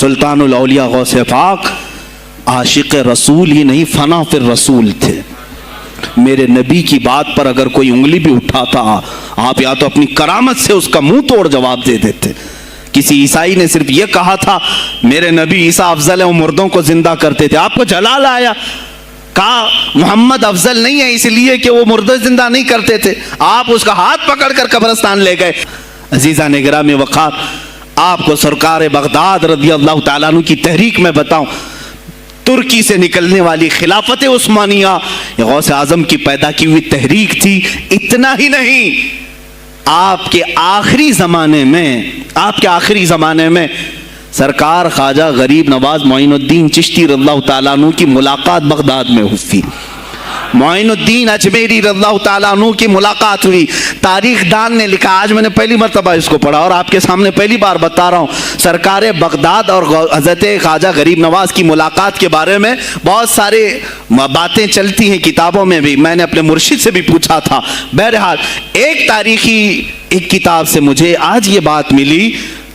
سلطان الاولیاء غوث پاک عاشق رسول ہی نہیں فنا فی الرسول تھے. میرے نبی کی بات پر اگر کوئی انگلی بھی اٹھاتا آپ یا تو اپنی کرامت سے اس کا منہ توڑ جواب دے دیتے. کسی عیسائی نے صرف یہ کہا تھا میرے نبی عیسیٰ افضل ہے، وہ مردوں کو زندہ کرتے تھے، آپ کو جلال آیا. کہا محمد افضل نہیں ہے اس لیے کہ وہ مردے زندہ نہیں کرتے تھے، آپ اس کا ہاتھ پکڑ کر قبرستان لے گئے. عزیزان گرامی وقار، آپ کو سرکار بغداد رضی اللہ تعالیٰ عنہ کی تحریک میں بتاؤں. ترکی سے نکلنے والی خلافت عثمانیہ یہ غوث اعظم کی پیدا کی ہوئی تحریک تھی. اتنا ہی نہیں، آپ کے آخری زمانے میں سرکار خواجہ غریب نواز معین الدین چشتی رضی اللہ تعالیٰ عنہ کی ملاقات بغداد میں ہوئی. معین الدین اجمیری رضی اللہ تعالیٰ عنہ کی ملاقات ہوئی. تاریخ دان نے لکھا، آج میں نے پہلی مرتبہ اس کو پڑھا اور آپ کے سامنے پہلی بار بتا رہا ہوں. سرکار بغداد اور حضرت خواجہ غریب نواز کی ملاقات کے بارے میں بہت سارے باتیں چلتی ہیں کتابوں میں بھی، میں نے اپنے مرشد سے بھی پوچھا تھا. بہرحال ایک تاریخی ایک کتاب سے مجھے آج یہ بات ملی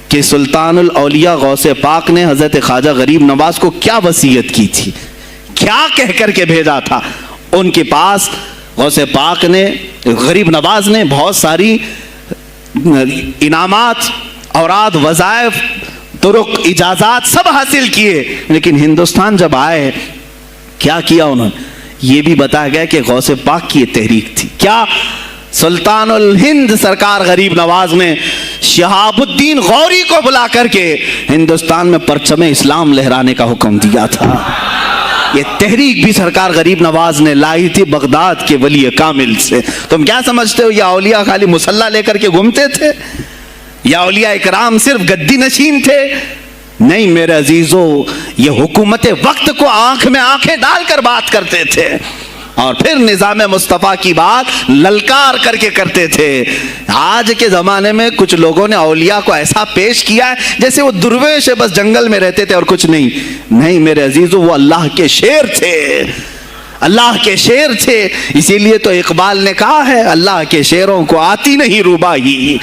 کہ سلطان الاولیاء غوث پاک نے حضرت خواجہ غریب نواز کو کیا وصیت کی تھی، کیا کہہ کر کے بھیجا تھا. ان کے پاس غوث پاک نے غریب نواز نے بہت ساری انعامات، اوراد، وظائف، طرق، اجازات سب حاصل کیے، لیکن ہندوستان جب آئے کیا کیا انہوں نے؟ یہ بھی بتایا گیا کہ غوث پاک کی یہ تحریک تھی. کیا؟ سلطان الہند سرکار غریب نواز نے شہاب الدین غوری کو بلا کر کے ہندوستان میں پرچم اسلام لہرانے کا حکم دیا تھا. یہ تحریک بھی سرکار غریب نواز نے لائی تھی بغداد کے ولی کامل سے. تم کیا سمجھتے ہو یہ اولیاء خالی مسلح لے کر کے گھومتے تھے؟ یا اولیاء اکرام صرف گدی نشین تھے؟ نہیں میرے عزیزو، یہ حکومت وقت کو آنکھ میں آنکھیں ڈال کر بات کرتے تھے اور پھر نظام مصطفیٰ کی بات للکار کر کے کرتے تھے. آج کے زمانے میں کچھ لوگوں نے اولیاء کو ایسا پیش کیا ہے جیسے وہ درویش ہے، بس جنگل میں رہتے تھے اور کچھ نہیں. نہیں میرے عزیزو، وہ اللہ کے شیر تھے، اللہ کے شیر تھے. اسی لیے تو اقبال نے کہا ہے اللہ کے شیروں کو آتی نہیں روباہی.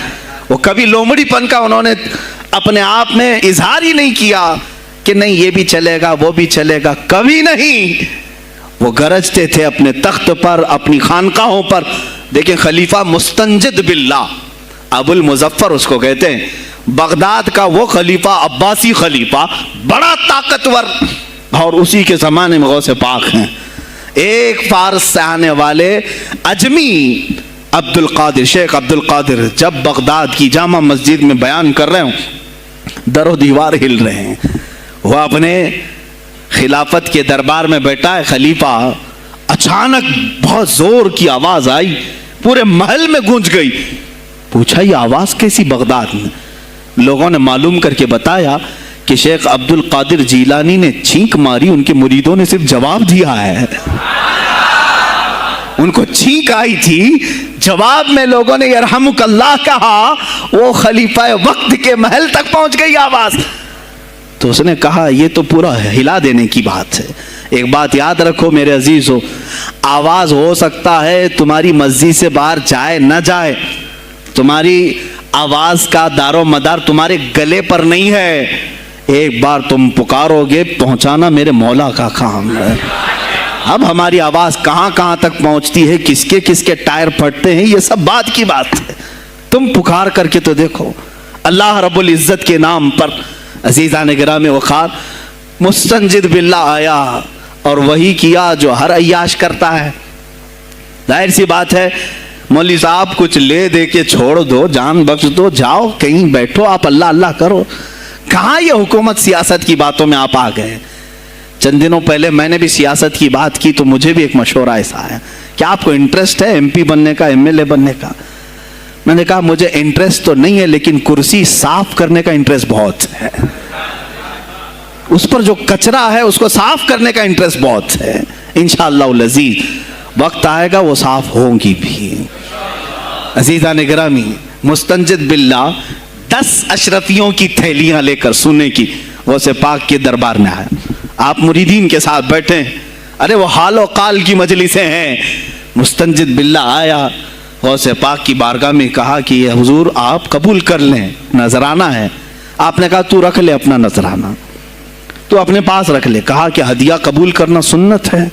وہ کبھی لومڑی پن کا انہوں نے اپنے آپ میں اظہار ہی نہیں کیا کہ نہیں یہ بھی چلے گا وہ بھی چلے گا، کبھی نہیں. وہ گرجتے تھے اپنے تخت پر، اپنی خانقاہوں پر. دیکھیں خلیفہ مستنجد باللہ، ابو المظفر اس کو کہتے ہیں، بغداد کا وہ خلیفہ، عباسی خلیفہ، بڑا طاقتور، اور اسی کے زمانے میں غوث پاک ہیں. ایک فارس سے آنے والے اجمی عبد القادر، شیخ عبد القادر، جب بغداد کی جامع مسجد میں بیان کر رہے ہوں، در و دیوار ہل رہے ہیں. وہ اپنے خلافت کے دربار میں بیٹھا ہے خلیفہ، اچانک بہت زور کی آواز آئی، پورے محل میں گونج گئی. پوچھا یہ آواز کیسی بغداد میں؟ لوگوں نے معلوم کر کے بتایا کہ شیخ عبد القادر جیلانی نے چھینک ماری، ان کے مریدوں نے صرف جواب دیا ہے. ان کو چھینک آئی تھی، جواب میں لوگوں نے یرحمک اللہ کہا، وہ خلیفہ وقت کے محل تک پہنچ گئی آواز. تو اس نے کہا یہ تو پورا ہلا دینے کی بات ہے. ایک بات یاد رکھو میرے عزیزو، آواز ہو سکتا ہے تمہاری مسجد سے باہر جائے نہ جائے، تمہاری آواز کا دار و مدار تمہارے گلے پر نہیں ہے. ایک بار تم پکارو گے، پہنچانا میرے مولا کا کام ہے. اب ہماری آواز کہاں کہاں تک پہنچتی ہے، کس کے ٹائر پھٹتے ہیں، یہ سب بات کی بات ہے. تم پکار کر کے تو دیکھو اللہ رب العزت کے نام پر. عزیزان گرامی وقار، مستنجد باللہ آیا اور وہی کیا جو ہر عیاش کرتا ہے. ظاہر سی بات ہے مولوی صاحب کچھ لے دے کے چھوڑ دو، جان بخش دو، جاؤ کہیں بیٹھو، آپ اللہ اللہ کرو. کہاں یہ حکومت سیاست کی باتوں میں آپ آ گئے؟ چند دنوں پہلے میں نے بھی سیاست کی بات کی تو مجھے بھی ایک مشورہ ایسا آیا کہ آپ کو انٹرسٹ ہے ایم پی بننے کا، ایم ایل اے بننے کا؟ میں نے کہا مجھے انٹرسٹ تو نہیں ہے لیکن کرسی صاف کرنے کا انٹرسٹ بہت ہے، اس پر جو کچرا ہے اس کو صاف کرنے کا انٹرسٹ بہت ہے. انشاءاللہ العزیز وقت آئے گا وہ صاف ہوں گی بھی. عزیزان گرامی، مستنجد باللہ 10 اشرفیوں کی تھیلیاں لے کر سونے کی غوث پاک کے دربار میں آیا. آپ مریدین کے ساتھ بیٹھے، ارے وہ حال و قال کی مجلسیں ہیں. مستنجد باللہ آیا، غوث پاک کی بارگاہ میں کہا کہ یہ حضور آپ قبول کر لیں، نذرانہ ہے. آپ نے کہا تو رکھ لے اپنا نذرانہ. تو اپنے پاس رکھ لے. کہا کہ ہدیہ قبول کرنا سنت ہے,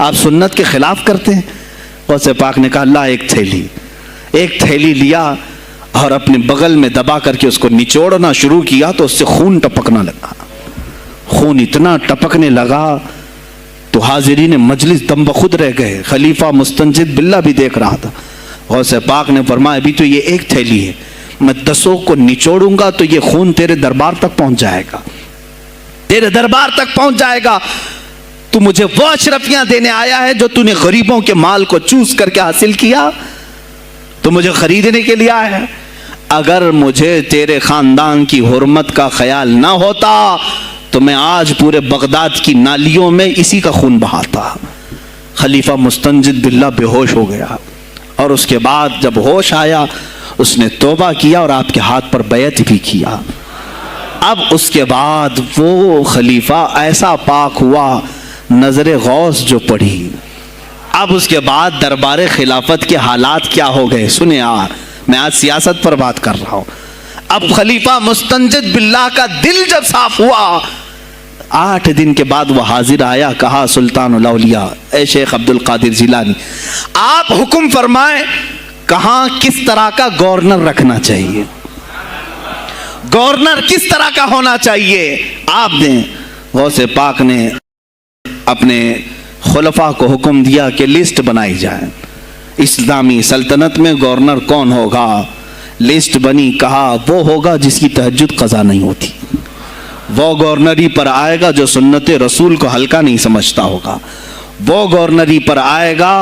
آپ سنت کے خلاف کرتے ہیں. غوث پاک نے کہا اللہ ایک تھیلی لیا اور اپنے بغل میں دبا کر کے اس کو نچوڑنا شروع کیا تو اس سے خون ٹپکنا لگا. خون اتنا ٹپکنے لگا تو حاضرین مجلس دم بخود رہ گئے. خلیفہ مستنجد باللہ بھی دیکھ رہا تھا. غوث پاک نے فرمایا ابھی تو یہ ایک تھیلی ہے, میں 10 کو نچوڑوں گا تو یہ خون تیرے دربار تک پہنچ جائے گا, تیرے دربار تک پہنچ جائے گا. تو مجھے وہ اشرفیاں دینے آیا ہے جو تو نے غریبوں کے مال کو چوس کر کے حاصل کیا, تو مجھے خریدنے کے لیے آیا ہے. اگر مجھے تیرے خاندان کی حرمت کا خیال نہ ہوتا تو میں آج پورے بغداد کی نالیوں میں اسی کا خون بہاتا. خلیفہ مستنجد باللہ بے ہوش ہو گیا, اور اس کے بعد جب ہوش آیا اس نے توبہ کیا اور آپ کے ہاتھ پر بیعت بھی کیا. اب اس کے بعد وہ خلیفہ ایسا پاک ہوا, نظر غوث جو پڑی. اب اس کے بعد دربار خلافت کے حالات کیا ہو گئے سنیں. میں آج سیاست پر بات کر رہا ہوں. اب خلیفہ مستنجد باللہ کا دل جب صاف ہوا, 8 دن کے بعد وہ حاضر آیا. کہا سلطان الاولیاء اے شیخ عبد القادر جیلانی, آپ حکم فرمائیں کہاں کس طرح کا گورنر رکھنا چاہیے, گورنر کس طرح کا ہونا چاہیے. آپ نے غوث پاک نے اپنے خلفاء کو حکم دیا کہ لسٹ بنائی جائے, اسلامی سلطنت میں گورنر کون ہوگا. لسٹ بنی. کہا وہ ہوگا جس کی تہجد قضا نہیں ہوتی, وہ گورنری پر آئے گا جو سنت رسول کو ہلکا نہیں سمجھتا ہوگا, وہ گورنری پر آئے گا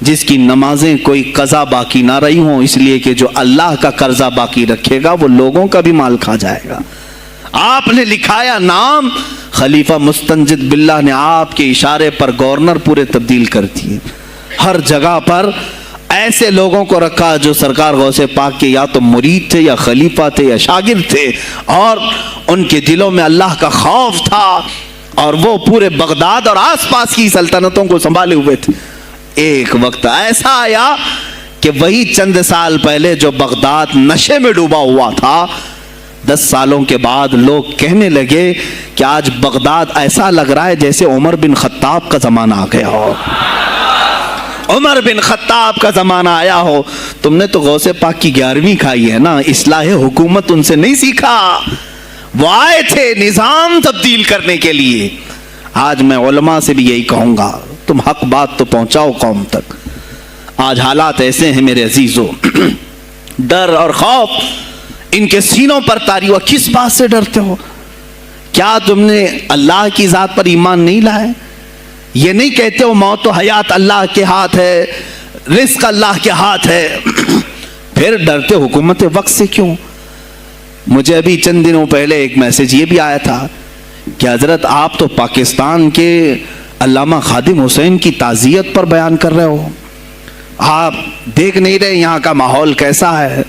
جس کی نمازیں کوئی قضا باقی نہ رہی ہوں, اس لیے کہ جو اللہ کا قرضہ باقی رکھے گا وہ لوگوں کا بھی مال کھا جائے گا. آپ نے لکھایا نام, خلیفہ مستنجد باللہ نے آپ کے اشارے پر گورنر پورے تبدیل کر دیے. ہر جگہ پر ایسے لوگوں کو رکھا جو سرکار غوث پاک کے یا تو مرید تھے یا خلیفہ تھے یا شاگرد تھے, اور ان کے دلوں میں اللہ کا خوف تھا, اور وہ پورے بغداد اور آس پاس کی سلطنتوں کو سنبھالے ہوئے تھے. ایک وقت ایسا آیا کہ وہی چند سال پہلے جو بغداد نشے میں ڈوبا ہوا تھا, 10 سالوں کے بعد لوگ کہنے لگے کہ آج بغداد ایسا لگ رہا ہے جیسے عمر بن خطاب کا زمانہ آ گیا ہو, عمر بن خطاب کا زمانہ آیا ہو. تم نے تو غوث پاک کی 11ویں کھائی ہے نا, اصلاح حکومت ان سے نہیں سیکھا. وہ آئے تھے نظام تبدیل کرنے کے لیے. آج میں علماء سے بھی یہی کہوں گا, تم حق بات تو پہنچاؤ قوم تک. آج حالات ایسے ہیں میرے عزیزوں, ڈر اور خوف ان کے سینوں پر طاری ہوا. کس بات سے ڈرتے ہو؟ کیا تم نے اللہ کی ذات پر ایمان نہیں لائے؟ یہ نہیں کہتے ہو موت و حیات اللہ کے ہاتھ ہے, رزق اللہ کے ہاتھ ہے, پھر ڈرتے حکومت وقت سے کیوں؟ مجھے ابھی چند دنوں پہلے ایک میسج یہ بھی آیا تھا کہ حضرت آپ تو پاکستان کے علامہ خادم حسین کی تعزیت پر بیان کر رہے ہو, آپ دیکھ نہیں رہے یہاں کا ماحول کیسا ہے.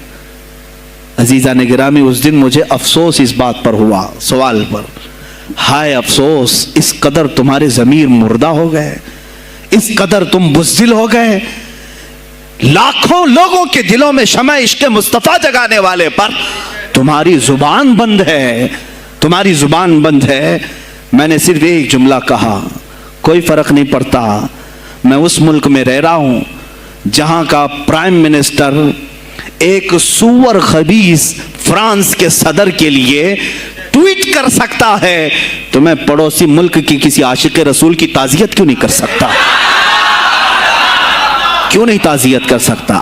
عزیزان گرامی, اس دن مجھے افسوس اس بات پر ہوا, سوال پر, ہائے افسوس, اس قدر تمہارے ضمیر مردہ ہو گئے, اس قدر تم بزدل ہو گئے. لاکھوں لوگوں کے دلوں میں شمع عشق مصطفیٰ جگانے والے پر تمہاری زبان بند ہے, تمہاری زبان بند ہے. میں نے صرف ایک جملہ کہا, کوئی فرق نہیں پڑتا, میں اس ملک میں رہ رہا ہوں جہاں کا پرائم منسٹر ایک سور خبیث فرانس کے صدر کے لیے ٹویٹ کر سکتا ہے, تو میں پڑوسی ملک کی کسی عاشق رسول کی تعزیت کیوں نہیں کر سکتا؟ کیوں نہیں تعزیت کر سکتا؟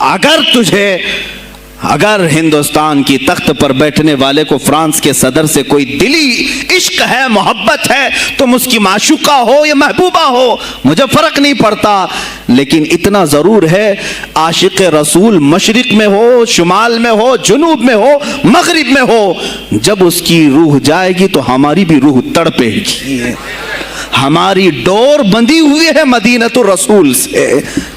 اگر ہندوستان کی تخت پر بیٹھنے والے کو فرانس کے صدر سے کوئی دلی عشق ہے, محبت ہے, تم اس کی معشوقہ ہو یا محبوبہ ہو, مجھے فرق نہیں پڑتا, لیکن اتنا ضرور ہے عاشق رسول مشرق میں ہو, شمال میں ہو, جنوب میں ہو, مغرب میں ہو, جب اس کی روح جائے گی تو ہماری بھی روح تڑپے گی. ہماری ڈور بندھی ہوئی ہے مدینۃ الرسول سے.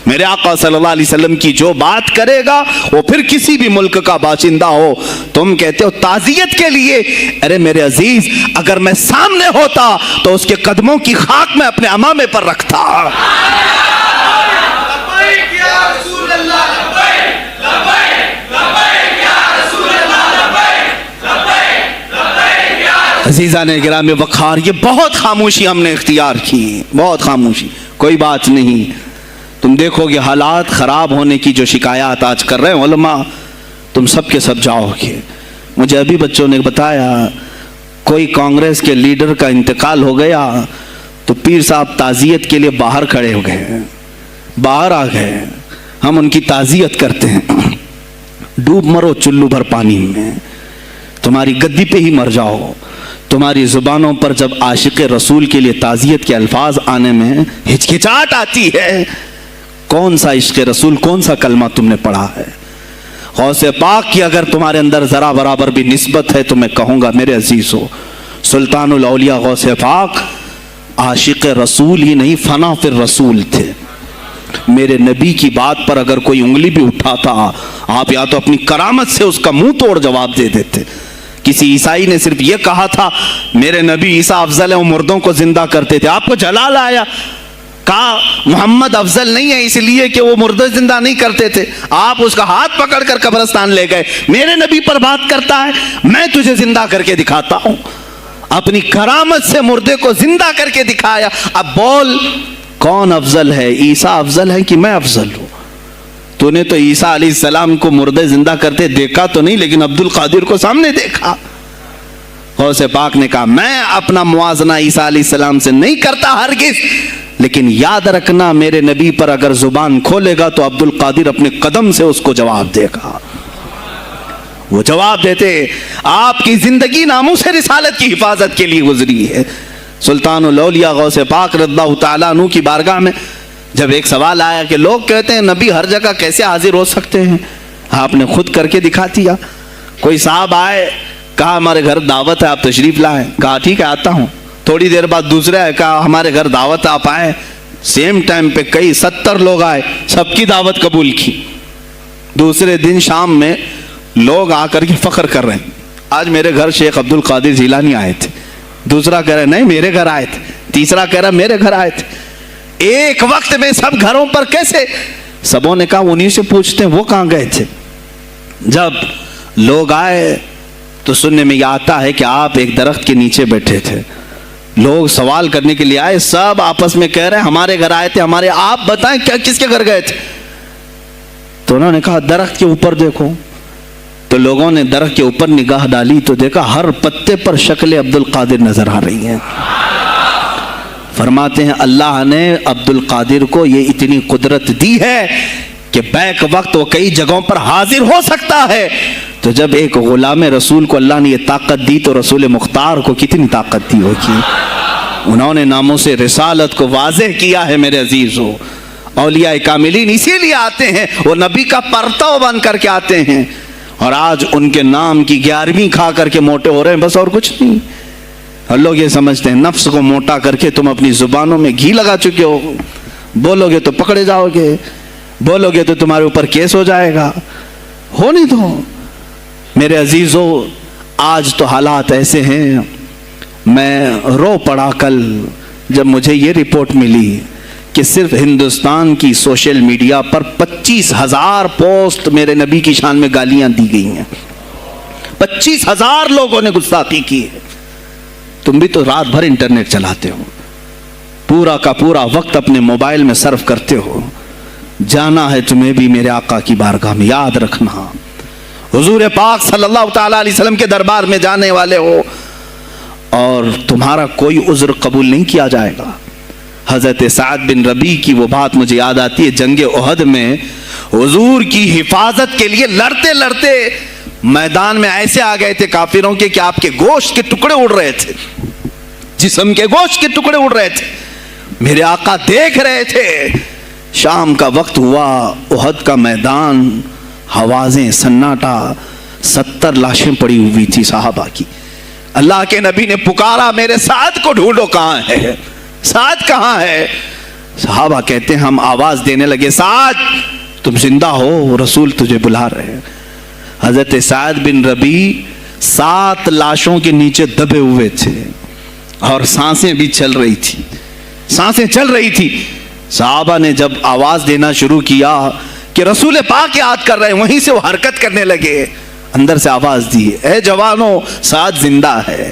میرے آقا صلی اللہ علیہ وسلم کی جو بات کرے گا وہ پھر کسی بھی ملک کا باشندہ ہو. تم کہتے ہو تعزیت کے لیے, ارے میرے عزیز, اگر میں سامنے ہوتا تو اس کے قدموں کی خاک میں اپنے امامے پر رکھتا. عزیزان گرامی وقار، یہ بہت خاموشی ہم نے اختیار کی، بہت خاموشی، کوئی بات نہیں. تم دیکھو گے حالات خراب ہونے کی جو شکایات آج کر رہے ہیں علماء، تم سب کے سب جاؤ گے. مجھے ابھی بچوں نے بتایا کوئی کانگریس کے لیڈر کا انتقال ہو گیا تو پیر صاحب تعزیت کے لیے باہر کھڑے ہو گئے، باہر آ گئے. ہم ان کی تعزیت کرتے ہیں. ڈوب مرو چلو بھر پانی میں، تمہاری گدی پہ ہی مر جاؤ. تمہاری زبانوں پر جب عاشق رسول کے لیے تعزیت کے الفاظ آنے میں ہچکچاہٹ آتی ہے، کون سا عشق رسول، کون سا کلمہ تم نے پڑھا ہے؟ غوث پاک کی اگر تمہارے اندر ذرا برابر بھی نسبت ہے تو میں کہوں گا میرے عزیزو، سلطان الاولیاء غوث پاک عاشق رسول ہی نہیں، فنا فی الرسول تھے. میرے نبی کی بات پر اگر کوئی انگلی بھی اٹھاتا، آپ یا تو اپنی کرامت سے اس کا منہ توڑ جواب دے دیتے. کسی عیسائی نے صرف یہ کہا تھا میرے نبی عیسیٰ افضل ہے، وہ مردوں کو زندہ کرتے تھے. آپ کو جلال آیا، کہا محمد افضل نہیں ہے اس لیے کہ وہ مردے زندہ نہیں کرتے تھے. آپ اس کا ہاتھ پکڑ کر قبرستان لے گئے. میرے نبی پر بات کرتا ہے، میں تجھے زندہ کر کے دکھاتا ہوں. اپنی کرامت سے مردے کو زندہ کر کے دکھایا. اب بول کون افضل ہے، عیسیٰ افضل ہے کہ میں افضل ہوں؟ تو نے تو عیسیٰ علیہ السلام کو مردے زندہ کرتے دیکھا تو نہیں، لیکن عبد القادر کو سامنے دیکھا. غوث پاک نے کہا میں اپنا موازنہ عیسیٰ علیہ السلام سے نہیں کرتا ہرگز، لیکن یاد رکھنا میرے نبی پر اگر زبان کھولے گا تو عبد القادر اپنے قدم سے اس کو جواب دے گا. وہ جواب دیتے. آپ کی زندگی ناموس رسالت کی حفاظت کے لیے گزری ہے. سلطان الاولیاء غوث پاک رضی اللہ تعالیٰ عنہ کی بارگاہ میں جب ایک سوال آیا کہ لوگ کہتے ہیں نبی ہر جگہ کیسے حاضر ہو سکتے ہیں، آپ نے خود کر کے دکھا دیا. کوئی صاحب آئے، کہا ہمارے گھر دعوت ہے آپ تشریف لائیں. کہا ٹھیک ہے آتا ہوں. تھوڑی دیر بعد دوسرے آئے، کہا ہمارے گھر دعوت آپ آئیں. سیم ٹائم پہ کئی 70 لوگ آئے، سب کی دعوت قبول کی. دوسرے دن شام میں لوگ آ کر کے فخر کر رہے ہیں آج میرے گھر شیخ عبد القادر جیلانی آئے تھے. دوسرا کہہ رہا نہیں میرے گھر آئے تھے. تیسرا کہہ رہا میرے گھر آئے تھے. ایک وقت میں سب گھروں پر کیسے؟ سبوں نے کہا انہیں سے پوچھتے ہیں وہ کہاں گئے تھے. جب لوگ آئے تو سننے میں یہ آتا ہے کہ آپ ایک درخت کے نیچے بیٹھے تھے. لوگ سوال کرنے کے لیے آئے، سب آپس میں کہہ رہے ہیں ہمارے گھر آئے تھے، ہمارے. آپ بتائیں کیا کس کے گھر گئے تھے؟ تو انہوں نے کہا درخت کے اوپر دیکھو. تو لوگوں نے درخت کے اوپر نگاہ ڈالی تو دیکھا ہر پتے پر شکل عبد القادر نظر آ رہی ہیں. فرماتے ہیں اللہ نے عبد القادر کو یہ اتنی قدرت دی ہے کہ بیک وقت وہ کئی جگہوں پر حاضر ہو سکتا ہے. تو جب ایک غلام رسول کو اللہ نے یہ طاقت دی تو رسول مختار کو کتنی طاقت دی ہوگی. انہوں نے ناموس رسالت کو واضح کیا ہے میرے عزیزو. اولیاء کاملین اسی لیے آتے ہیں، وہ نبی کا پرتو بن کر کے آتے ہیں، اور آج ان کے نام کی 11ویں کھا کر کے موٹے ہو رہے ہیں، بس اور کچھ نہیں. اور لوگ یہ سمجھتے ہیں نفس کو موٹا کر کے تم اپنی زبانوں میں گھی لگا چکے ہو، بولو گے تو پکڑے جاؤ گے، بولو گے تو تمہارے اوپر کیس ہو جائے گا. ہو نہیں تو میرے عزیزو آج تو حالات ایسے ہیں. میں رو پڑا کل جب مجھے یہ رپورٹ ملی کہ صرف ہندوستان کی سوشل میڈیا پر 25,000 پوسٹ میرے نبی کی شان میں گالیاں دی گئی ہیں. 25,000 لوگوں نے گستاخی کی ہے. تم بھی تو رات بھر انٹرنیٹ چلاتے ہو، پورا کا پورا وقت اپنے موبائل میں صرف کرتے ہو. جانا ہے تمہیں بھی میرے آقا کی بارگاہ میں. یاد رکھنا حضور پاک صلی اللہ تعالیٰ علیہ وسلم کے دربار میں جانے والے ہو اور تمہارا کوئی عذر قبول نہیں کیا جائے گا. حضرت سعد بن ربیع کی وہ بات مجھے یاد آتی ہے. جنگ احد میں حضور کی حفاظت کے لیے لڑتے لڑتے میدان میں ایسے آ گئے تھے کافروں کے کہ آپ کے گوشت کے ٹکڑے اڑ رہے تھے، جسم کے گوشت کے ٹکڑے اڑ رہے تھے. میرے آقا دیکھ رہے تھے. شام کا وقت ہوا، احد کا میدان، ہوازیں، سناٹا، 70 لاشیں پڑی ہوئی تھی صحابہ کی. اللہ کے نبی نے پکارا میرے سعد کو ڈھونڈو کہاں ہے، سعد کہاں ہے؟ صحابہ کہتے ہیں ہم آواز دینے لگے سعد تم زندہ ہو، رسول تجھے بلا رہے ہیں. حضرت سعد بن ربیع 7 لاشوں کے نیچے دبے ہوئے تھے اور سانسیں بھی چل رہی تھی، سانسیں چل رہی تھی. صحابہ نے جب آواز دینا شروع کیا کہ رسول پاک یاد کر رہے ہیں، وہیں سے وہ حرکت کرنے لگے. اندر سے آواز دی اے جوانوں سعد زندہ ہے.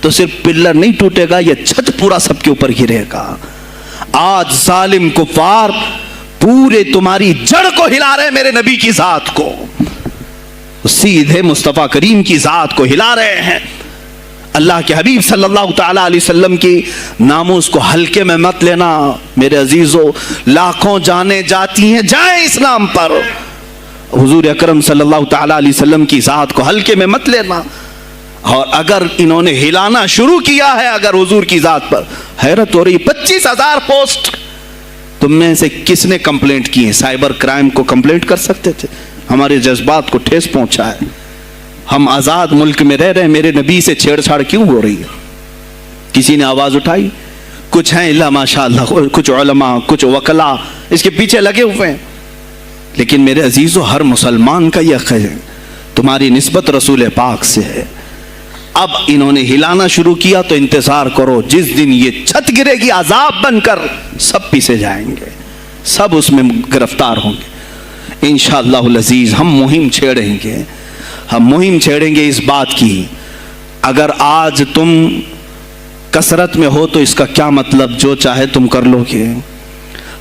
تو صرف پلر نہیں ٹوٹے گا، یہ چھت پورا سب کے اوپر گرے گا۔ آج ظالم کفار پورے تمہاری جڑ کو ہلا رہے میرے نبی کی ذات کو، سیدھے مصطفیٰ کریم کی ذات کو ہلا رہے ہیں۔ اللہ کے حبیب صلی اللہ تعالی علیہ وسلم کی ناموس کو ہلکے میں مت لینا میرے عزیزو، لاکھوں جانیں جاتی ہیں جائیں اسلام پر، حضور اکرم صلی اللہ تعالی علیہ وسلم کی ذات کو ہلکے میں مت لینا۔ اور اگر انہوں نے ہلانا شروع کیا ہے اگر حضور کی ذات پر، حیرت ہو رہی، 25,000 پوسٹ تم میں سے کس نے کمپلینٹ کی ہے؟ سائبر کرائم کو کمپلینٹ کر سکتے تھے، ہمارے جذبات کو ٹھیس پہنچا ہے۔ ہم آزاد ملک میں رہ رہے ہیں، میرے نبی سے چھیڑ چھاڑ کیوں ہو رہی ہے؟ کسی نے آواز اٹھائی؟ کچھ ہیں اللہ ماشاءاللہ، کچھ علماء، کچھ وکلا اس کے پیچھے لگے ہوئے ہیں، لیکن میرے عزیزو ہر مسلمان کا یہ حق ہے، تمہاری نسبت رسول پاک سے ہے۔ اب انہوں نے ہلانا شروع کیا تو انتظار کرو، جس دن یہ چھت گرے گی عذاب بن کر سب پیچھے جائیں گے، سب اس میں گرفتار ہوں گے انشاءاللہ العزیز۔ ہم مہم چھیڑیں گے، ہم مہم چھیڑیں گے اس بات کی، اگر آج تم کثرت میں ہو تو اس کا کیا مطلب جو چاہے تم کر لو گے؟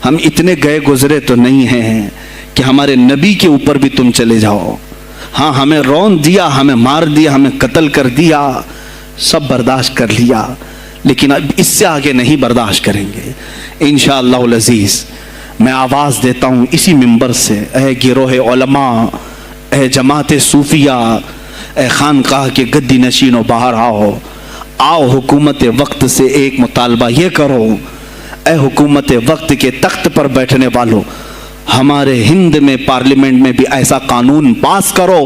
ہم اتنے گئے گزرے تو نہیں ہیں کہ ہمارے نبی کے اوپر بھی تم چلے جاؤ۔ ہاں ہمیں رون دیا، ہمیں مار دیا، ہمیں قتل کر دیا، سب برداشت کر لیا، لیکن اب اس سے آگے نہیں برداشت کریں گے انشاءاللہ العزیز۔ میں آواز دیتا ہوں اسی منبر سے، اے گروہ علماء، اے جماعت صوفیہ، اے خانقاہ کے گدی نشینوں، باہر آؤ، آؤ حکومت وقت سے ایک مطالبہ یہ کرو، اے حکومت وقت کے تخت پر بیٹھنے والوں، ہمارے ہند میں پارلیمنٹ میں بھی ایسا قانون پاس کرو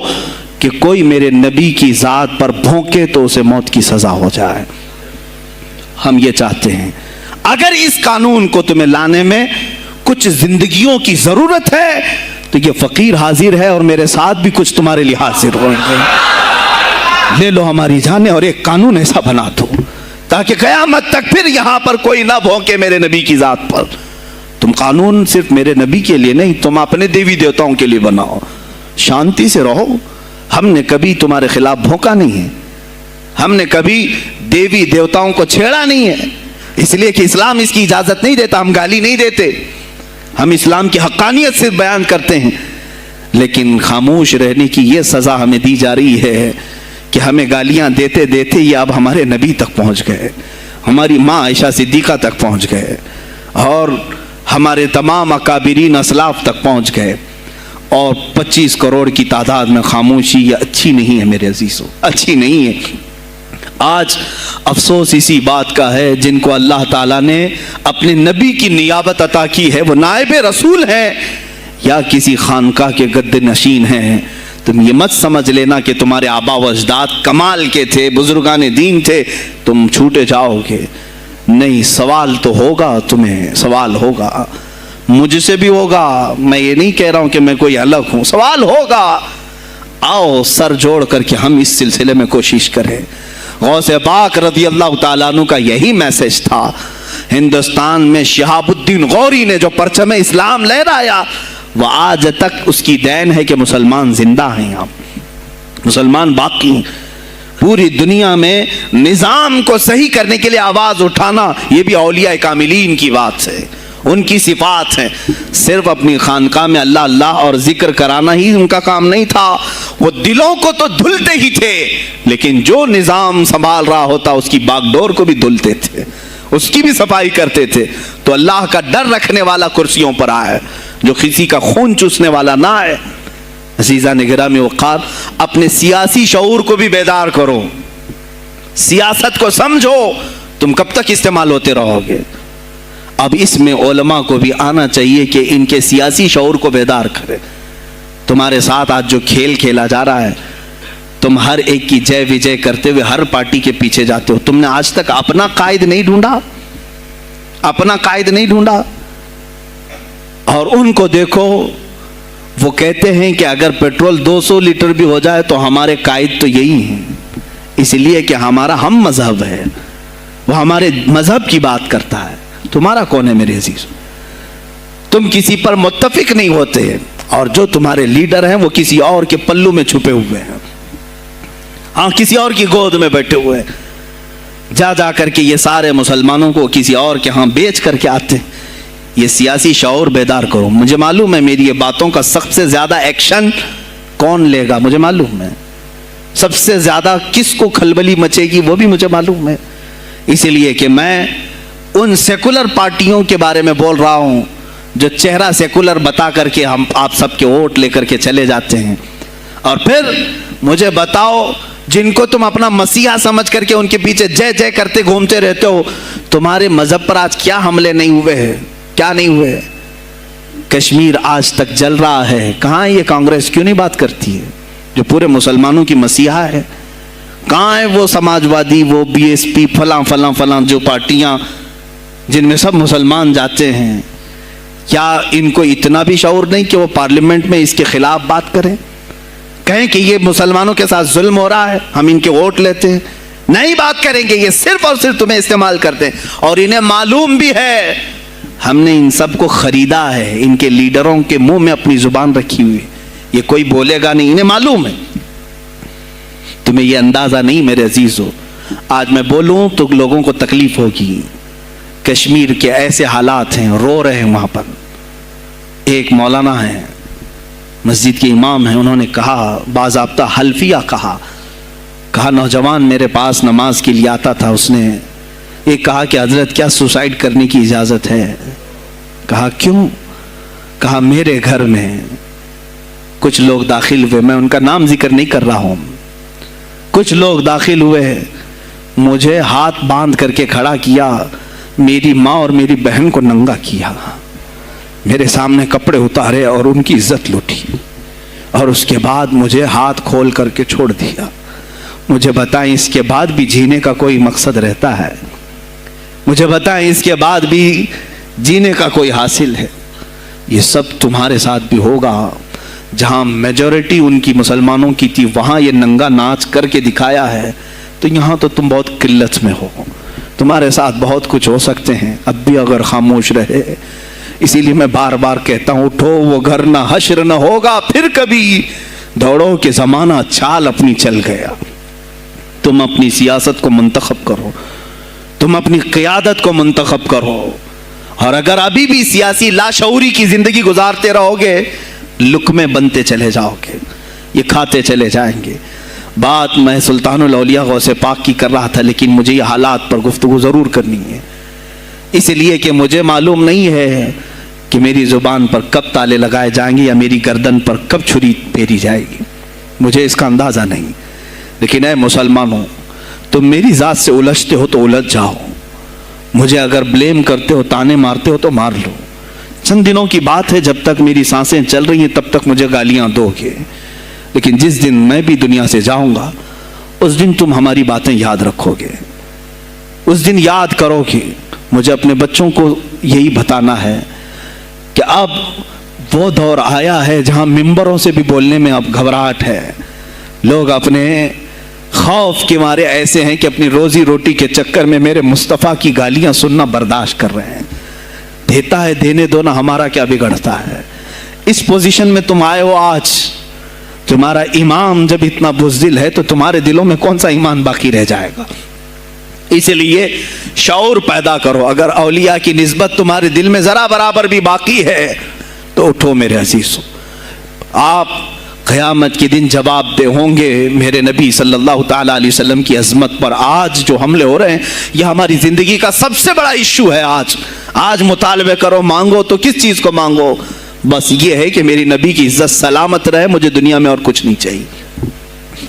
کہ کوئی میرے نبی کی ذات پر بھونکے تو اسے موت کی سزا ہو جائے۔ ہم یہ چاہتے ہیں، اگر اس قانون کو تمہیں لانے میں کچھ زندگیوں کی ضرورت ہے تو یہ فقیر حاضر ہے اور میرے ساتھ بھی کچھ تمہارے لیے حاضر ہوں گے، لے لو ہماری جانیں اور ایک قانون ایسا بنا دو تاکہ قیامت تک پھر یہاں پر کوئی نہ بھونکے میرے نبی کی ذات پر۔ تم قانون صرف میرے نبی کے لیے نہیں، تم اپنے دیوی دیوتاؤں کے لیے بناؤ، شانتی سے رہو۔ ہم نے کبھی تمہارے خلاف بھونکا نہیں ہے، ہم نے کبھی دیوی دیوتاؤں کو چھیڑا نہیں ہے، اس لیے کہ اسلام اس کی اجازت نہیں دیتا، ہم گالی نہیں دیتے، ہم اسلام کی حقانیت سے بیان کرتے ہیں، لیکن خاموش رہنے کی یہ سزا ہمیں دی جا رہی ہے کہ ہمیں گالیاں دیتے دیتے یہ اب ہمارے نبی تک پہنچ گئے، ہماری ماں عائشہ صدیقہ تک پہنچ گئے، اور ہمارے تمام اکابرین اسلاف تک پہنچ گئے، اور 25 کروڑ کی تعداد میں خاموشی یہ اچھی نہیں ہے میرے عزیزو، اچھی نہیں ہے۔ آج افسوس اسی بات کا ہے جن کو اللہ تعالیٰ نے اپنے نبی کی نیابت عطا کی ہے، وہ نائب رسول ہیں یا کسی خانقاہ کے گد نشین ہیں، تم یہ مت سمجھ لینا کہ تمہارے آبا و اجداد کمال کے تھے، بزرگان دین تھے، تم چھوٹے جاؤ گے، نہیں، سوال تو ہوگا، تمہیں سوال ہوگا، مجھ سے بھی ہوگا، میں یہ نہیں کہہ رہا ہوں کہ میں کوئی الگ ہوں، سوال ہوگا۔ آؤ سر جوڑ کر کے ہم اس سلسلے میں کوشش کریں۔ غوث پاک رضی اللہ تعالیٰ عنہ کا یہی میسج تھا، ہندوستان میں شہاب الدین غوری نے جو پرچم اسلام لہرایا وہ آج تک اس کی دین ہے کہ مسلمان زندہ ہیں، یہاں مسلمان باقی ہیں۔ پوری دنیا میں نظام کو صحیح کرنے کے لیے آواز اٹھانا یہ بھی اولیاء کاملین کی بات ہے، ان کی صفات ہیں۔ صرف اپنی خانقاہ میں اللہ اللہ اور ذکر کرانا ہی ان کا کام نہیں تھا، وہ دلوں کو تو دھلتے ہی تھے، لیکن جو نظام سنبھال رہا ہوتا اس کی باغ ڈور کو بھی دھلتے تھے، اس کی بھی صفائی کرتے تھے۔ تو اللہ کا ڈر رکھنے والا کرسیوں پر آئے، جو کسی کا خون چوسنے والا نہ آئے۔ عزیزان گرامی وقار، اپنے سیاسی شعور کو بھی بیدار کرو، سیاست کو سمجھو، تم کب تک استعمال ہوتے رہو گے؟ اب اس میں علماء کو بھی آنا چاہیے کہ ان کے سیاسی شعور کو بیدار کرے۔ تمہارے ساتھ آج جو کھیل کھیلا جا رہا ہے، تم ہر ایک کی جے وجے کرتے ہوئے ہر پارٹی کے پیچھے جاتے ہو، تم نے آج تک اپنا قائد نہیں ڈھونڈا، اپنا قائد نہیں ڈھونڈا۔ اور ان کو دیکھو، وہ کہتے ہیں کہ اگر پیٹرول 200 لیٹر بھی ہو جائے تو ہمارے قائد تو یہی ہیں، اس لیے کہ ہمارا ہم مذہب ہے، وہ ہمارے مذہب کی بات کرتا ہے۔ تمہارا کون ہے میرے عزیز؟ تم کسی پر متفق نہیں ہوتے، اور جو تمہارے لیڈر ہیں وہ کسی اور کے پلو میں چھپے ہوئے ہیں، ہاں کسی اور کی گود میں بیٹھے ہوئے ہیں۔ جا جا کر کے یہ سارے مسلمانوں کو کسی اور کے ہاں بیچ کر کے آتے ہیں. یہ سیاسی شعور بیدار کرو. مجھے معلوم ہے میری یہ باتوں کا سب سے زیادہ ایکشن کون لے گا, مجھے معلوم ہے. سب سے زیادہ کس کو کھلبلی مچے گی وہ بھی مجھے معلوم ہے. اسی لیے کہ میں ان سیکولر پارٹیوں کے بارے میں بول رہا ہوں جو چہرہ سیکولر بتا کر کے ہم آپ سب کے ووٹ لے کر کے چلے جاتے ہیں, اور پھر مجھے بتاؤ جن کو تم اپنا مسیحا سمجھ کر کے ان کے پیچھے جے جے کرتے گھومتے رہتے ہو, تمہارے مذہب پر آج کیا حملے نہیں ہوئے ہیں, کیا نہیں ہوئے. کشمیر آج تک جل رہا ہے. کہاں یہ کانگریس کیوں نہیں بات کرتی ہے جو پورے مسلمانوں کی مسیحا ہے؟ کہاں ہے وہ سماجوادی, وہ بی ایس پی, فلاں فلاں فلاں جو پارٹیاں جن میں سب مسلمان جاتے ہیں؟ کیا ان کو اتنا بھی شعور نہیں کہ وہ پارلیمنٹ میں اس کے خلاف بات کریں, کہیں کہ یہ مسلمانوں کے ساتھ ظلم ہو رہا ہے, ہم ان کے ووٹ لیتے ہیں؟ نہیں بات کریں گے. یہ صرف اور صرف تمہیں استعمال کرتے ہیں, اور انہیں معلوم بھی ہے ہم نے ان سب کو خریدا ہے. ان کے لیڈروں کے منہ میں اپنی زبان رکھی ہوئی, یہ کوئی بولے گا نہیں, انہیں معلوم ہے. تمہیں یہ اندازہ نہیں میرے عزیزو. آج میں بولوں تو لوگوں کو تکلیف ہوگی. کشمیر کے ایسے حالات ہیں, رو رہے ہیں وہاں پر. ایک مولانا ہیں, مسجد کے امام ہیں, انہوں نے کہا, باضابطہ حلفیہ کہا نوجوان میرے پاس نماز کے لیے آتا تھا, اس نے یہ کہا کہ حضرت کیا سوسائڈ کرنے کی اجازت ہے؟ کہا کیوں؟ کہا میرے گھر میں کچھ لوگ داخل ہوئے, میں ان کا نام ذکر نہیں کر رہا ہوں, کچھ لوگ داخل ہوئے, مجھے ہاتھ باندھ کر کے کھڑا کیا, میری ماں اور میری بہن کو ننگا کیا, میرے سامنے کپڑے اتارے اور ان کی عزت لوٹی, اور اس کے بعد مجھے ہاتھ کھول کر کے چھوڑ دیا. مجھے بتائیں اس کے بعد بھی جینے کا کوئی مقصد رہتا ہے؟ مجھے بتائیں اس کے بعد بھی جینے کا کوئی حاصل ہے؟ یہ سب تمہارے ساتھ بھی ہوگا. جہاں میجورٹی ان کی مسلمانوں کی تھی وہاں یہ ننگا ناچ کر کے دکھایا ہے, تو یہاں تو تم بہت قلت میں ہو. تمہارے ساتھ بہت کچھ ہو سکتے ہیں, اب بھی اگر خاموش رہے. اسی لیے میں بار بار کہتا ہوں, اٹھو وہ گھر نہ حشر نہ ہوگا پھر کبھی, دوڑو کہ زمانہ چال اپنی چل گیا. تم اپنی سیاست کو منتخب کرو, تم اپنی قیادت کو منتخب کرو, اور اگر ابھی بھی سیاسی لاشعوری کی زندگی گزارتے رہو گے, لقمے بنتے چلے جاؤ گے, یہ کھاتے چلے جائیں گے. بات میں سلطان الاولیاء غوث پاک کی کر رہا تھا, لیکن مجھے یہ حالات پر گفتگو ضرور کرنی ہے, اس لیے کہ مجھے معلوم نہیں ہے کہ میری زبان پر کب تالے لگائے جائیں گے یا میری گردن پر کب چھری پھیری جائے گی, مجھے اس کا اندازہ نہیں. لیکن اے مسلمانوں, تم میری ذات سے الجھتے ہو تو الجھ جاؤ, مجھے اگر بلیم کرتے ہو, تانے مارتے ہو تو مار لو. چند دنوں کی بات ہے, جب تک میری سانسیں چل رہی ہیں تب تک مجھے گالیاں دو گے, لیکن جس دن میں بھی دنیا سے جاؤں گا اس دن تم ہماری باتیں یاد رکھو گے, اس دن یاد کرو گے. مجھے اپنے بچوں کو یہی بتانا ہے کہ اب وہ دور آیا ہے جہاں ممبروں سے بھی بولنے میں اب گھبراہٹ ہے. لوگ اپنے خوف کے مارے ایسے ہیں کہ اپنی روزی روٹی کے چکر میں میرے مصطفیٰ کی گالیاں سننا برداشت کر رہے ہیں. دیتا ہے دینے دو نا, ہمارا کیا بگڑتا ہے. اس پوزیشن میں تم آئے ہو آج, تمہارا امام جب اتنا بزدل ہے تو تمہارے دلوں میں کون سا ایمان باقی رہ جائے گا. اس لیے شعور پیدا کرو. اگر اولیاء کی نسبت تمہارے دل میں ذرا برابر بھی باقی ہے تو اٹھو میرے عزیزو. آپ قیامت کے دن جواب دہ ہوں گے میرے نبی صلی اللہ تعالیٰ علیہ وسلم کی عظمت پر. آج جو حملے ہو رہے ہیں یہ ہماری زندگی کا سب سے بڑا ایشو ہے. آج مطالبے کرو, مانگو تو کس چیز کو مانگو؟ بس یہ ہے کہ میری نبی کی عزت سلامت رہے, مجھے دنیا میں اور کچھ نہیں چاہیے.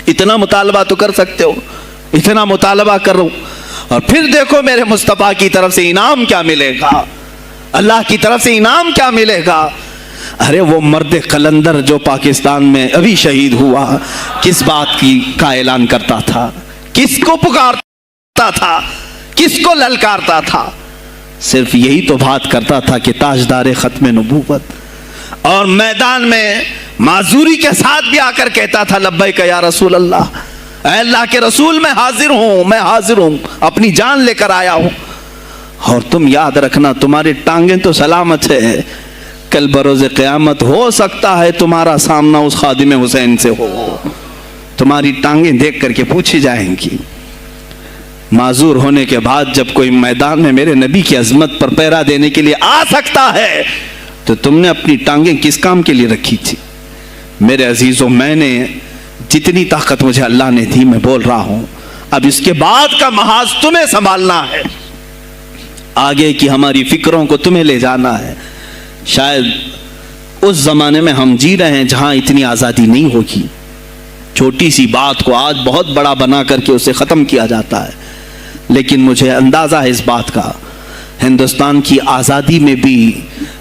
اتنا مطالبہ تو کر سکتے ہو, اتنا مطالبہ کرو, اور پھر دیکھو میرے مصطفیٰ کی طرف سے انعام کیا ملے گا, اللہ کی طرف سے انعام کیا ملے گا. ارے وہ مرد قلندر جو پاکستان میں ابھی شہید ہوا, کس بات کا اعلان کرتا تھا, کس کو پکارتا تھا, کس کو للکارتا تھا؟ صرف یہی تو بات کرتا تھا کہ تاجدار ختم نبوت, اور میدان میں معذوری کے ساتھ بھی آ کر کہتا تھا لبیک یا رسول اللہ, اے اللہ کے رسول میں حاضر ہوں, اپنی جان لے کر آیا ہوں. اور تم یاد رکھنا, تمہاری ٹانگیں تو سلامت ہے, کل بروز قیامت ہو سکتا ہے تمہارا سامنا اس خادم حسین سے ہو, تمہاری ٹانگیں دیکھ کر کے پوچھی جائیں گی. معذور ہونے کے بعد جب کوئی میدان میں میرے نبی کی عظمت پر پہرا دینے کے لیے آ سکتا ہے تو تم نے اپنی ٹانگیں کس کام کے لیے رکھی تھی؟ میرے عزیزوں، میں نے جتنی طاقت مجھے اللہ نے دی میں بول رہا ہوں، اب اس کے بعد کا محاذ تمہیں سنبھالنا ہے، آگے کی ہماری فکروں کو تمہیں لے جانا ہے۔ شاید اس زمانے میں ہم جی رہے ہیں جہاں اتنی آزادی نہیں ہوگی، چھوٹی سی بات کو آج بہت بڑا بنا کر کے اسے ختم کیا جاتا ہے، لیکن مجھے اندازہ ہے اس بات کا، ہندوستان کی آزادی میں بھی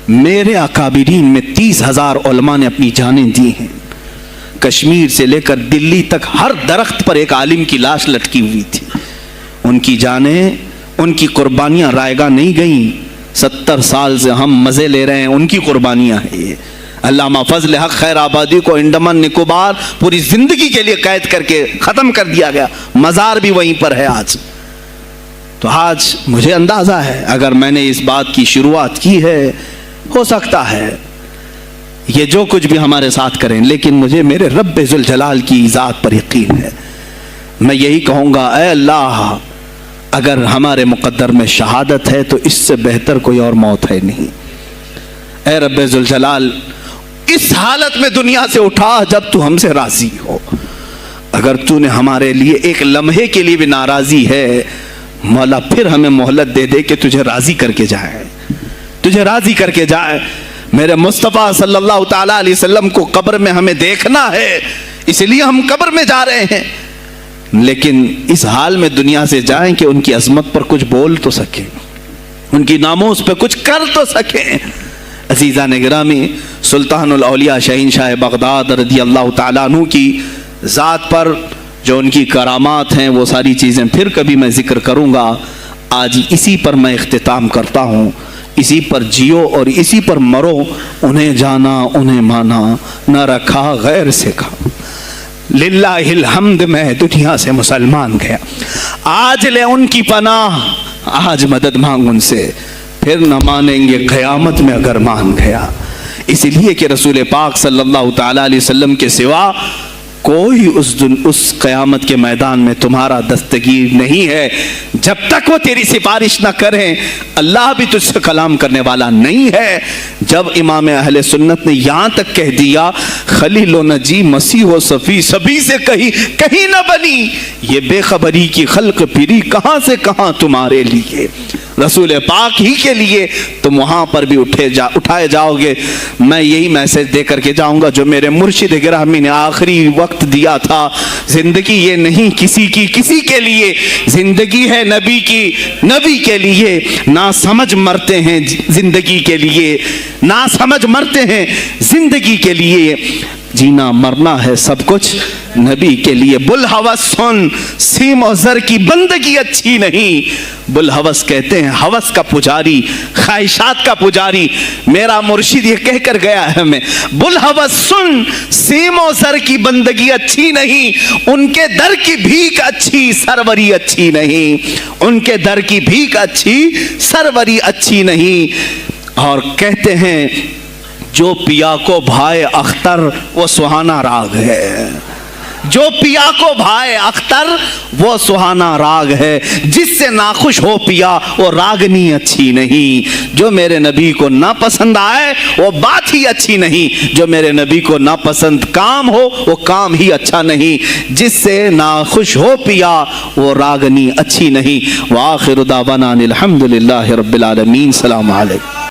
میرے اکابرین میں 30,000 علماء نے اپنی جانیں دی ہیں۔ کشمیر سے لے کر دلی تک ہر درخت پر ایک عالم کی لاش لٹکی ہوئی تھی، ان کی جانیں، ان کی قربانیاں رائے گاہ نہیں گئیں۔ 70 سال سے ہم مزے لے رہے ہیں، ان کی قربانیاں ہیں یہ۔ علامہ فضل حق خیر آبادی کو انڈمان نکوبار پوری زندگی کے لیے قید کر کے ختم کر دیا گیا، مزار بھی وہیں پر ہے آج۔ تو آج مجھے اندازہ ہے اگر میں نے اس بات کی شروعات کی ہے، ہو سکتا ہے یہ جو کچھ بھی ہمارے ساتھ کریں، لیکن مجھے میرے رب ذوالجلال کی ذات پر یقین ہے۔ میں یہی کہوں گا، اے اللہ، اگر ہمارے مقدر میں شہادت ہے تو اس سے بہتر کوئی اور موت ہے نہیں۔ اے رب ذوالجلال، اس حالت میں دنیا سے اٹھا جب تو ہم سے راضی ہو۔ اگر تو نے ہمارے لیے ایک لمحے کے لیے بھی ناراضی ہے، مولا پھر ہمیں مہلت دے دے کہ تجھے راضی کر کے جائے، تجھے راضی کر کے جائے۔ میرے مصطفیٰ صلی اللہ تعالیٰ علیہ وسلم کو قبر میں ہمیں دیکھنا ہے، اس لیے ہم قبر میں جا رہے ہیں، لیکن اس حال میں دنیا سے جائیں کہ ان کی عظمت پر کچھ بول تو سکیں، ان کی ناموس پہ کچھ کر تو سکیں۔ عزیزان گرامی، سلطان الاولیاء شہنشاہ بغداد رضی اللہ تعالیٰ عنہ کی ذات پر جو ان کی کرامات ہیں، وہ ساری چیزیں پھر کبھی میں ذکر کروں گا۔ آج اسی پر میں اختتام کرتا ہوں، اسی پر جیو اور اسی پر مرو۔ انہیں جانا، انہیں مانا، نہ رکھا غیر سے کھا، للہ الحمد میں دنیا سے مسلمان گیا۔ آج لے ان کی پناہ، آج مدد مانگ ان سے، پھر نہ مانیں گے قیامت میں اگر مان گیا۔ اس لیے کہ رسول پاک صلی اللہ تعالیٰ علیہ وسلم کے سوا کوئی اس قیامت کے میدان میں تمہارا دستگیر نہیں ہے۔ جب تک وہ تیری سفارش نہ کریں، اللہ بھی تجھ سے کلام کرنے والا نہیں ہے۔ جب امام اہل سنت نے یہاں تک کہہ دیا خلیل و نجی مسیح و صفی سبھی سے کہیں نہ بنی، یہ بے خبری کی خلق پھری کہاں سے کہاں تمہارے لیے، رسول پاک ہی کے لیے تم وہاں پر بھی اٹھائے جاؤ گے۔ میں یہی میسج دے کر کے جاؤں گا جو میرے مرشد گرامی نے آخری وقت دیا تھا، زندگی یہ نہیں کسی کی کسی کے لیے، زندگی ہے نبی کی نبی کے لیے۔ نہ سمجھ مرتے ہیں زندگی کے لیے، نہ سمجھ مرتے ہیں زندگی کے لیے، جینا مرنا ہے سب کچھ نبی کے لیے۔ بلحوث سن، سیم و زر کی بندگی اچھی نہیں۔ بلحوث کہتے ہیں ہوس کا پجاری، خواہشات کا پجاری۔ میرا مرشد یہ کہہ کر گیا ہے ہمیں، بلحوث سن، سیم و زر کی بندگی اچھی نہیں، ان کے در کی بھیک اچھی، سروری اچھی نہیں، ان کے در کی بھیک اچھی، سروری اچھی نہیں۔ اور کہتے ہیں جو پیا کو بھائے اختر وہ سہانا راگ ہے، جو پیا کو بھائے اختر وہ سہانا راگ ہے، جس سے ناخوش ہو پیا وہ راگنی اچھی نہیں۔ جو میرے نبی کو نہ پسند آئے وہ بات ہی اچھی نہیں، جو میرے نبی کو نہ پسند کام ہو وہ کام ہی اچھا نہیں، جس سے ناخوش ہو پیا وہ راگنی اچھی نہیں۔ وآخر دعوانا الحمدللہ رب العالمین۔ السلام علیکم۔